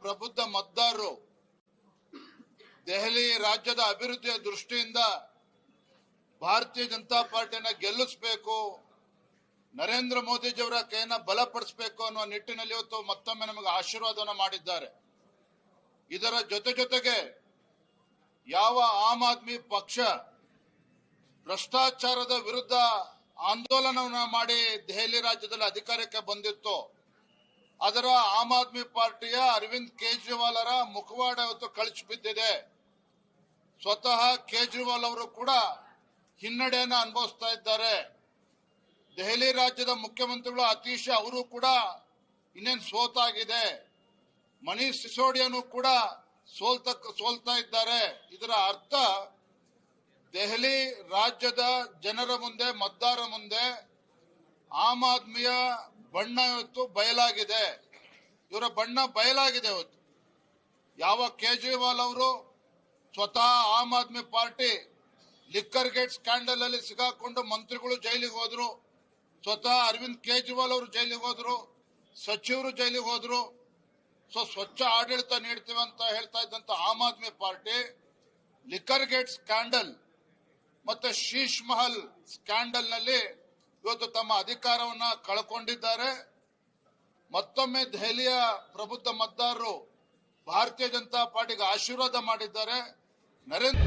ಪ್ರಬುದ್ಧ ಮತದಾರರು ದೆಹಲಿ ರಾಜ್ಯದ ಅಭಿವೃದ್ಧಿಯ ದೃಷ್ಟಿಯಿಂದ ಭಾರತೀಯ ಜನತಾ ಪಾರ್ಟಿಯನ್ನ ಗೆಲ್ಲಿಸಬೇಕು, ನರೇಂದ್ರ ಮೋದಿಜಿಯವರ ಕೈಯನ್ನ ಬಲಪಡಿಸಬೇಕು ಅನ್ನುವ ನಿಟ್ಟಿನಲ್ಲಿ ಇವತ್ತು ಮತ್ತೊಮ್ಮೆ ನಮಗೆ ಆಶೀರ್ವಾದವನ್ನು ಮಾಡಿದ್ದಾರೆ. ಇದರ ಜೊತೆಗೆ ಯಾವ ಆಮ್ ಆದ್ಮಿ ಪಕ್ಷ ಭ್ರಷ್ಟಾಚಾರದ ವಿರುದ್ಧ ಆಂದೋಲನವನ್ನು ಮಾಡಿ ದೆಹಲಿ ರಾಜ್ಯದಲ್ಲಿ ಅಧಿಕಾರಕ್ಕೆ ಬಂದಿತ್ತು, ಅದರ ಆಮ್ ಆದ್ಮಿ ಪಾರ್ಟಿಯ ಅರವಿಂದ್ ಕೇಜ್ರಿವಾಲ್ ಮುಖವಾಡ ಇವತ್ತು ಕಳಚಿ ಬಿದ್ದಿದೆ. ಸ್ವತಃ ಕೇಜ್ರಿವಾಲ್ ಅವರು ಕೂಡ ಹಿನ್ನಡೆಯನ್ನು ಅನುಭವಿಸ್ತಾ ಇದ್ದಾರೆ. ದೆಹಲಿ ರಾಜ್ಯದ ಮುಖ್ಯಮಂತ್ರಿಗಳು ಅತೀಶ್ ಅವರು ಕೂಡ ಇನ್ನೇನು ಸೋತಾಗಿದೆ. ಮನೀಶ್ ಸಿಸೋಡಿಯಾನು ಕೂಡ ಸೋಲ್ತಾ ಇದ್ದಾರೆ. ಇದರ ಅರ್ಥ ದೆಹಲಿ ರಾಜ್ಯದ ಜನರ ಮುಂದೆ, ಮತದಾರರ ಮುಂದೆ ಆಮ್ ಆದ್ಮಿಯ ಬಣ್ಣ ಇವತ್ತು ಬಯಲಾಗಿದೆ. ಇವರ ಬಣ್ಣ ಬಯಲಾಗಿದೆ. ಇವತ್ತು ಯಾವ ಕೇಜ್ರಿವಾಲ್ ಅವರು ಸ್ವತಃ Aam Aadmi party liquor gate scandal ಅಲ್ಲಿ ಸಿಗಾಕೊಂಡು ಮಂತ್ರಿಗಳು ಜೈಲಿಗೆ ಹೋದ್ರು, ಸ್ವತಃ ಅರವಿಂದ್ ಕೇಜ್ರಿವಾಲ್ ಅವರು ಜೈಲಿಗೆ ಹೋದ್ರು, ಸಚಿವರು ಜೈಲಿಗೆ ಹೋದ್ರು. ಸ್ವಚ್ಛ ಆಡಳಿತ ನೀಡ್ತೀವಿ ಅಂತ ಹೇಳ್ತಾ ಇದ್ದಂತ Aam Aadmi party liquor gate scandal ಮತ್ತೆ ಶೀಶ್ ಮಹಲ್ ಸ್ಕ್ಯಾಂಡಲ್ ನಲ್ಲಿ ಇವತ್ತು ತಮ್ಮ ಅಧಿಕಾರವನ್ನ ಕಳ್ಕೊಂಡಿದ್ದಾರೆ. ಮತ್ತೊಮ್ಮೆ ದೆಹಲಿಯ ಪ್ರಬುದ್ಧ ಮತದಾರರು ಭಾರತೀಯ ಜನತಾ ಪಾರ್ಟಿಗೆ ಆಶೀರ್ವಾದ ಮಾಡಿದ್ದಾರೆ. ನರೇಂದ್ರ